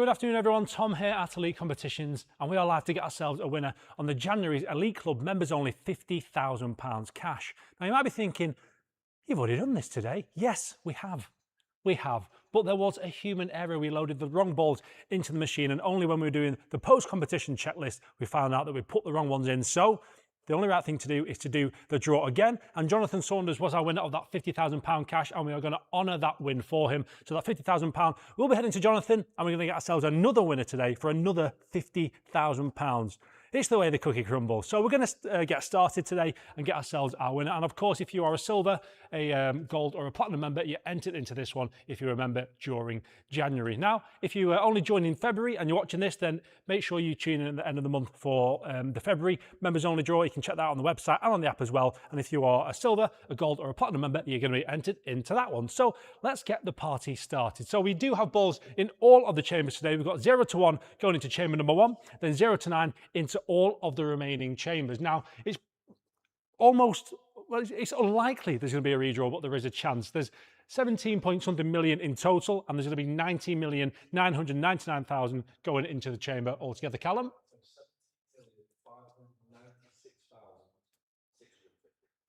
Good afternoon everyone, Tom here at Elite Competitions, and we are live to get ourselves a winner on the January's Elite Club members only £50,000 cash. Now you might be thinking, you've already done this today. Yes, we have. We have, but there was a human error. We loaded the wrong balls into the machine, and only when we were doing the post-competition checklist, we found out that we put the wrong ones in. So the only right thing to do is to do the draw again. And Jonathan Saunders was our winner of that £50,000 cash, and we are going to honour that win for him. So that £50,000 will be heading to Jonathan, and we're going to get ourselves another winner today for another £50,000. It's the way the cookie crumbles. So we're going to get started today and get ourselves our winner. And of course, if you are a silver, a gold or a platinum member, you entered into this one if you remember during January. Now, if you only joined in February and you're watching this, then make sure you tune in at the end of the month for the February members only draw. You can check that out on the website and on the app as well. And if you are a silver, a gold or a platinum member, you're going to be entered into that one. So let's get the party started. So we do have balls in all of the chambers today. We've got 0 to 1 going into chamber number 1, then 0 to 9 into all of the remaining chambers. Now, it's it's unlikely there's going to be a redraw, but there is a chance. There's 17 point something million in total, and there's going to be 19,999,000 going into the chamber altogether. Callum?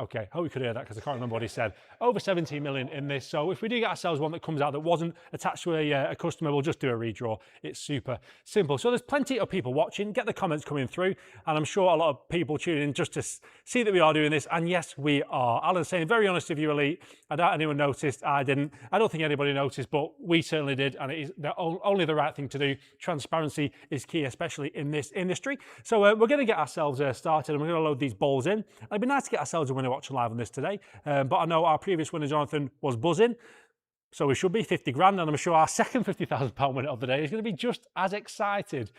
Okay, hope you could hear that because I can't remember what he said. Over 17 million in this. So if we do get ourselves one that comes out that wasn't attached to a customer, we'll just do a redraw. It's super simple. So there's plenty of people watching. Get the comments coming through. And I'm sure a lot of people tuning in just to see that we are doing this. And yes, we are. Alan's saying, very honest with you, Elite. I doubt anyone noticed. I didn't. I don't think anybody noticed, but we certainly did. And it is only the right thing to do. Transparency is key, especially in this industry. So we're going to get ourselves started and we're going to load these balls in. It'd be nice to get ourselves a winner watching live on this today, but I know our previous winner Jonathan was buzzing, so we should be 50 grand, and I'm sure our second £50,000 winner of the day is going to be just as excited.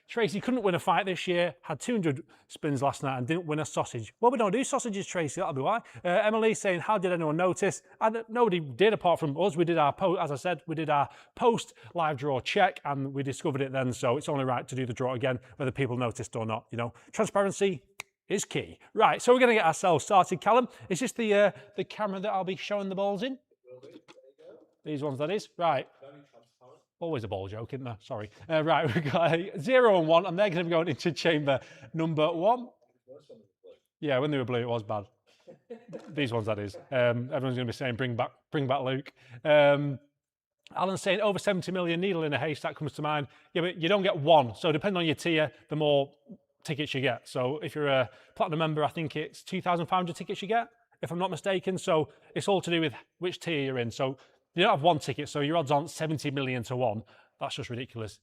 Tracy couldn't win a fight this year, had 200 spins last night and didn't win a sausage. Well, we don't do sausages, Tracy, that'll be why. Emily saying, how did anyone notice? And nobody did apart from us. We did our post, as I said, we did our post live draw check and we discovered it then, so it's only right to do the draw again, whether people noticed or not. You know, transparency is key. Right, so we're going to get ourselves started. Callum, is this the camera that I'll be showing the balls in? Will be. There you go. These ones, that is. Right. Very transparent. Always a ball joke, isn't there? Sorry. Right, we've got 0 and 1, and they're going to be going into chamber number 1. Yeah, when they were blue, it was bad. These ones, that is. Everyone's going to be saying, bring back Luke. Alan's saying over 70 million, needle in a haystack comes to mind. Yeah, but you don't get one. So depending on your tier, the more tickets you get. So if you're a platinum member, I think it's 2,500 tickets you get, if I'm not mistaken. So it's all to do with which tier you're in. So you don't have one ticket, so your odds aren't 70 million to 1. That's just ridiculous.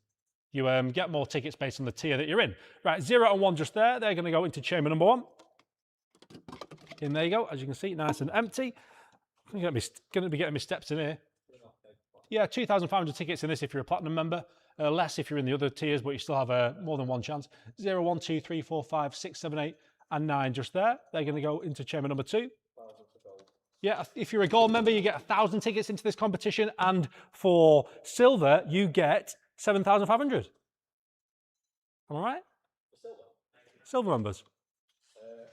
You get more tickets based on the tier that you're in. Right, 0 and 1 just there. They're going to go into chamber number 1. In there you go, as you can see, nice and empty. I'm going to be getting my steps in here. Yeah, 2,500 tickets in this if you're a platinum member. Less if you're in the other tiers, but you still have more than one chance. 0, 1, 2, 3, 4, 5, 6, 7, 8, and 9 just there. They're going to go into chamber number 2. Yeah, if you're a gold member, you get 1,000 tickets into this competition, and for silver, you get 7,500. Am I right? Silver members.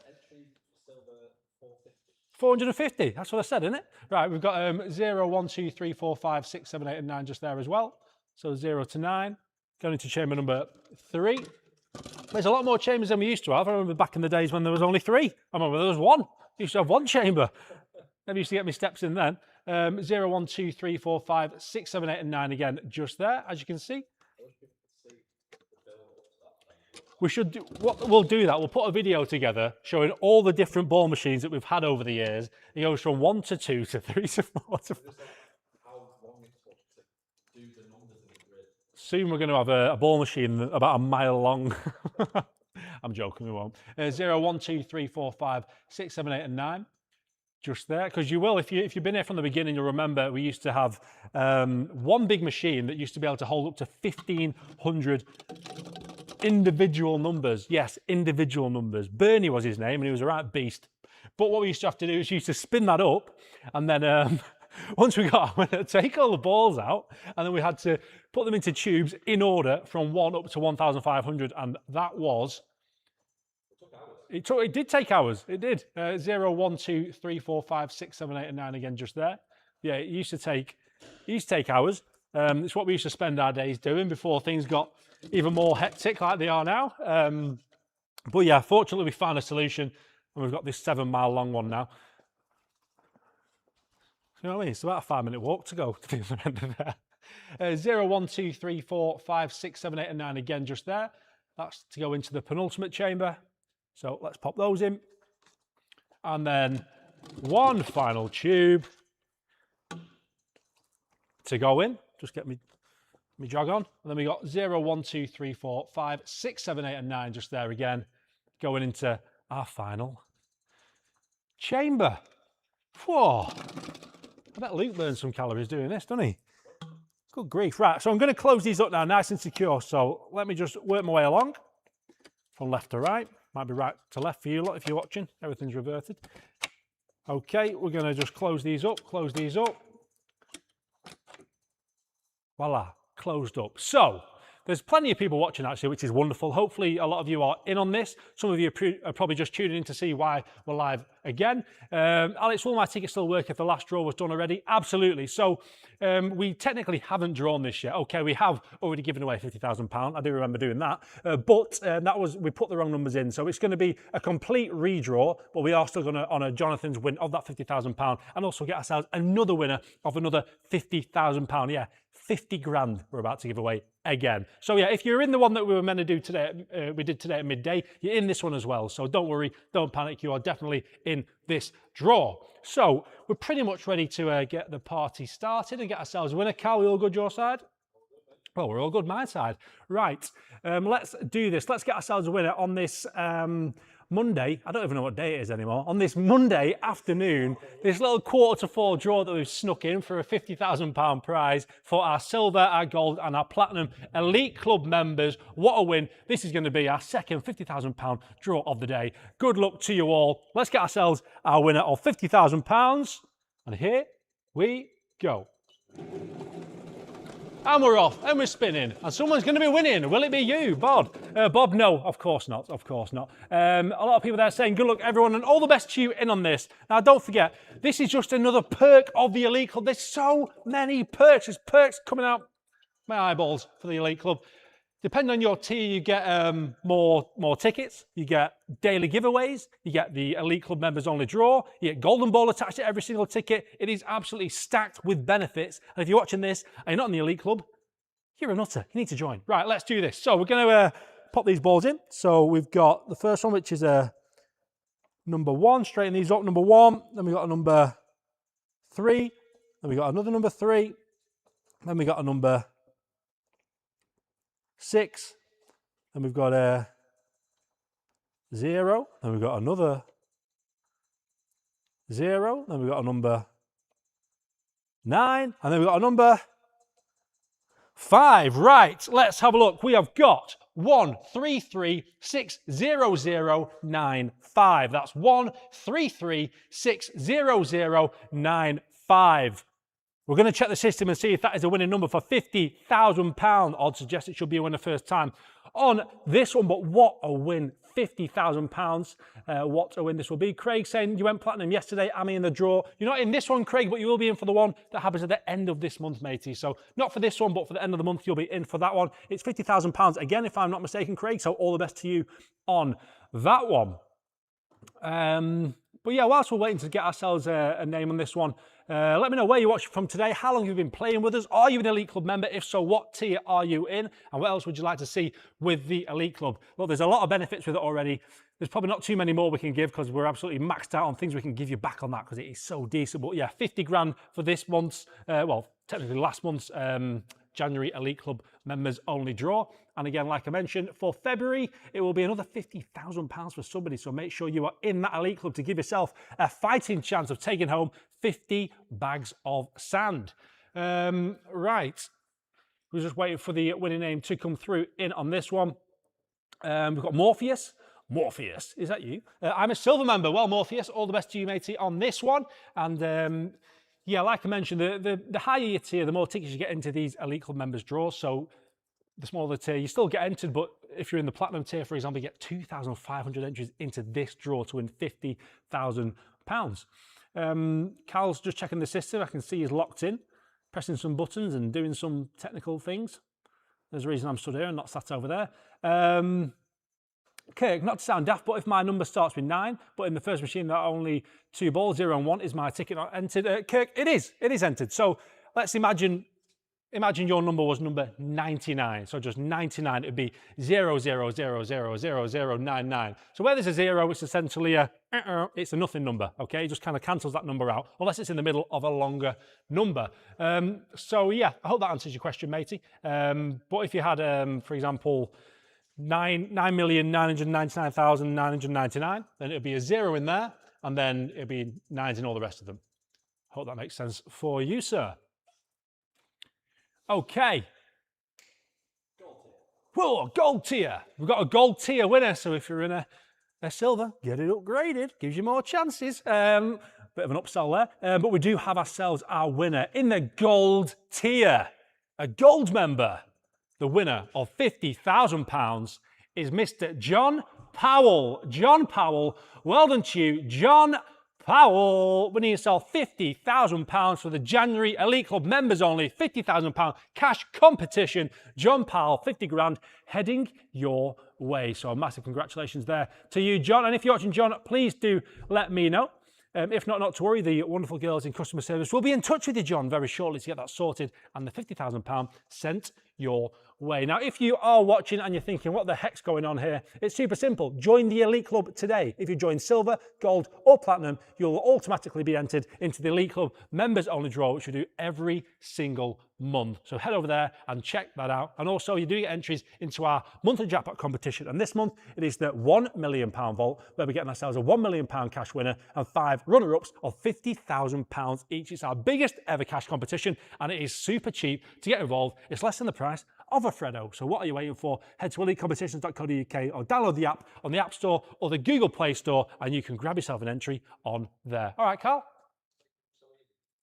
Entry silver 450. 450. That's what I said, isn't it? Right, we've got 0, 1, 2, 3, 4, 5, 6, 7, 8, and 9 just there as well. So 0 to 9, going into chamber number 3. There's a lot more chambers than we used to have. I remember back in the days when there was only 3. I remember there was 1. I used to have 1 chamber. Never used to get my steps in then. 0, 1, 2, 3, 4, 5, 6, 7, 8, and 9 again, just there, as you can see. We should do, what we'll do that, we'll put a video together showing all the different ball machines that we've had over the years. It goes from 1 to 2 to 3 to 4 to 5. Soon we're going to have a ball machine about a mile long. I'm joking, we won't. 0, 1, 2, 3, 4, 5, 6, 7, 8, and 9. Just there, because you will, if you've been here from the beginning, you'll remember we used to have one big machine that used to be able to hold up to 1,500 individual numbers. Yes, individual numbers. Bernie was his name, and he was a right beast. But what we used to have to do is you used to spin that up, and then once we got, we had to take all the balls out, and then we had to put them into tubes in order from 1 up to 1,500, and that was. It did take hours. It did. 0, 1, 2, 3, 4, 5, 6, 7, 8, and 9 again, just there. Yeah, it used to take hours. It's what we used to spend our days doing before things got even more hectic like they are now. But yeah, fortunately we found a solution and we've got this 7-mile long one now. You know what I mean? It's about a 5-minute walk to go to the other end of there. 0, 1, 2, 3, 4, 5, 6, 7, 8 and 9 again just there. That's to go into the penultimate chamber. So let's pop those in. And then one final tube to go in. Just get me jog on. And then we got 0, 1, 2, 3, 4, 5, 6, 7, 8 and 9 just there again. Going into our final chamber. Whoa. I bet Luke burns some calories doing this, doesn't he? Good grief. Right, so I'm going to close these up now, nice and secure. So let me just work my way along from left to right. Might be right to left for you lot if you're watching. Everything's reverted. Okay, we're going to just close these up, Voila, closed up. So there's plenty of people watching actually, which is wonderful. Hopefully a lot of you are in on this. Some of you are probably just tuning in to see why we're live again. Alex, will my ticket still work if the last draw was done already? Absolutely. So we technically haven't drawn this yet. Okay, we have already given away £50,000. I do remember doing that. But that was, we put the wrong numbers in. So it's going to be a complete redraw, but we are still going to honour Jonathan's win of that £50,000 and also get ourselves another winner of another £50,000. Yeah, 50 grand we're about to give away again. So yeah, if you're in the one that we were meant to do today, we did today at midday, you're in this one as well. So don't worry, don't panic, you are definitely in this draw. So we're pretty much ready to get the party started and get ourselves a winner. Carl, we all good your side? Well, we're all good my side. Right, let's do this. Let's get ourselves a winner on this Monday. I don't even know what day it is anymore. On this Monday afternoon, this little 3/4 draw that we've snuck in for a £50,000 prize for our silver, our gold and our platinum elite club members. What a win. This is going to be our second £50,000 draw of the day. Good luck to you all. Let's get ourselves our winner of £50,000. And here we go. And we're off, and we're spinning, and someone's going to be winning. Will it be you, Bob? Bob, no, of course not, of course not. A lot of people there saying, good luck, everyone, and all the best to you in on this. Now, don't forget, this is just another perk of the Elite Club. There's so many perks. There's perks coming out my eyeballs for the Elite Club. Depending on your tier, you get more tickets, you get daily giveaways, you get the Elite Club members only draw, you get Golden Ball attached to every single ticket. It is absolutely stacked with benefits. And if you're watching this and you're not in the Elite Club, you're a nutter. You need to join. Right, let's do this. So we're going to pop these balls in. So we've got the first one, which is a number 1. Straighten these up, number 1. Then we got a number 3. Then we got another number 3. Then we got a number 6, then we've got a 0, then we've got another 0, then we've got a number 9, and then we've got a number 5. Right, let's have a look. We have got 1336009 That's 1336009 We're going to check the system and see if that is a winning number for £50,000. Odds suggest it should be a winner first time on this one, but what a win. £50,000. What a win this will be. Craig saying you went platinum yesterday. Am I in the draw? You're not in this one, Craig, but you will be in for the one that happens at the end of this month, matey. So not for this one, but for the end of the month, you'll be in for that one. It's £50,000 again, if I'm not mistaken, Craig. So all the best to you on that one. But yeah, whilst we're waiting to get ourselves a name on this one, let me know where you're watching from today. How long have you been playing with us? Are you an Elite Club member? If so, what tier are you in? And what else would you like to see with the Elite Club? Well, there's a lot of benefits with it already. There's probably not too many more we can give because we're absolutely maxed out on things we can give you back on that because it is so decent. But yeah, 50 grand for this month's, well, technically last month's January Elite Club members only draw. And again, like I mentioned, for February, it will be another £50,000 for somebody. So make sure you are in that Elite Club to give yourself a fighting chance of taking home 50 bags of sand. Right. We're just waiting for the winning name to come through in on this one. We've got Morpheus. Morpheus, is that you? I'm a silver member. Well, Morpheus, all the best to you, matey, on this one. And yeah, like I mentioned, the higher your tier, the more tickets you get into these Elite Club members draws. So the smaller tier, you still get entered, but if you're in the platinum tier, for example, you get 2,500 entries into this draw to win £50,000. Carl's just checking the system. I can see he's locked in. pressing some buttons and doing some technical things. There's a reason I'm stood here and not sat over there. Kirk, not to sound daft, but if my number starts with 9, but in the first machine there are only 2 balls, 0 and 1, is my ticket not entered? Kirk, it is entered. So let's imagine your number was number 99. So just 99, it'd be 000000099. So where there's a 0, it's essentially it's a nothing number, okay? It just kind of cancels that number out, unless it's in the middle of a longer number. So yeah, I hope that answers your question, matey. But if you had, for example, 9,999,999, then it'd be a 0 in there, and then it'd be 9s in all the rest of them. Hope that makes sense for you, sir. Okay. Whoa, gold tier. We've got a gold tier winner, so if you're in a silver, get it upgraded. Gives you more chances. Bit of an upsell there. But we do have ourselves our winner in the gold tier. A gold member. The winner of £50,000 is Mr. John Powell. John Powell, well done to you, John Powell, winning yourself £50,000 for the January Elite Club members only, £50,000 cash competition. John Powell, 50 grand, heading your way. So massive congratulations there to you, John. And if you're watching, John, please do let me know. If not, not to worry, the wonderful girls in customer service will be in touch with you, John, very shortly to get that sorted and the £50,000 sent your way. Now, if you are watching and you're thinking, what the heck's going on here? It's super simple. Join the Elite Club today. If you join silver, gold or platinum, you'll automatically be entered into the Elite Club members only draw, which we do every single month. So head over there and check that out. And also you do get entries into our monthly jackpot competition. And this month it is the £1 million vault, where we're getting ourselves a £1 million cash winner and 5 runner-ups of £50,000 each. It's our biggest ever cash competition and it is super cheap to get involved. It's less than the price of a Freddo. So what are you waiting for? Head to elitecompetitions.co.uk or download the app on the App Store or the Google Play Store and you can grab yourself an entry on there. All right, Carl?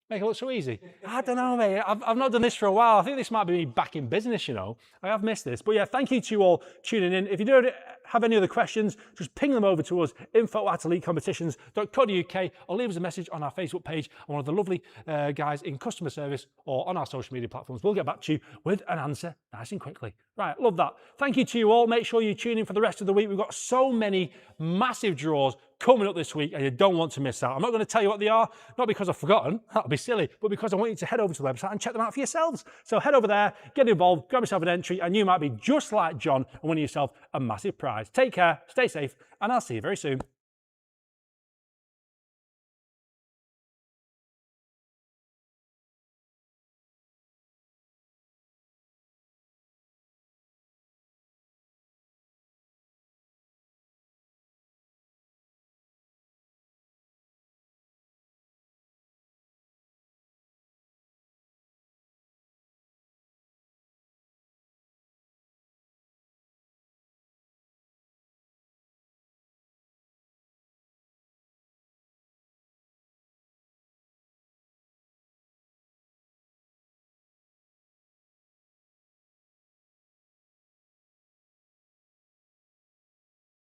Make it look so easy. I don't know, mate. I've not done this for a while. I think this might be me back in business, you know. I have missed this. But yeah, thank you to you all tuning in. If you do have any other questions, just ping them over to us, info@elitecompetitions.co.uk, or leave us a message on our Facebook page, and one of the lovely guys in customer service or on our social media platforms will get back to you with an answer nice and quickly. Right, love that. Thank you to you all. Make sure you tune in for the rest of the week. We've got so many massive draws coming up this week and you don't want to miss out. I'm not going to tell you what they are, not because I've forgotten, that would be silly, but because I want you to head over to the website and check them out for yourselves. So head over there, get involved, grab yourself an entry, and you might be just like John and win yourself a massive prize. Take care, stay safe, and I'll see you very soon.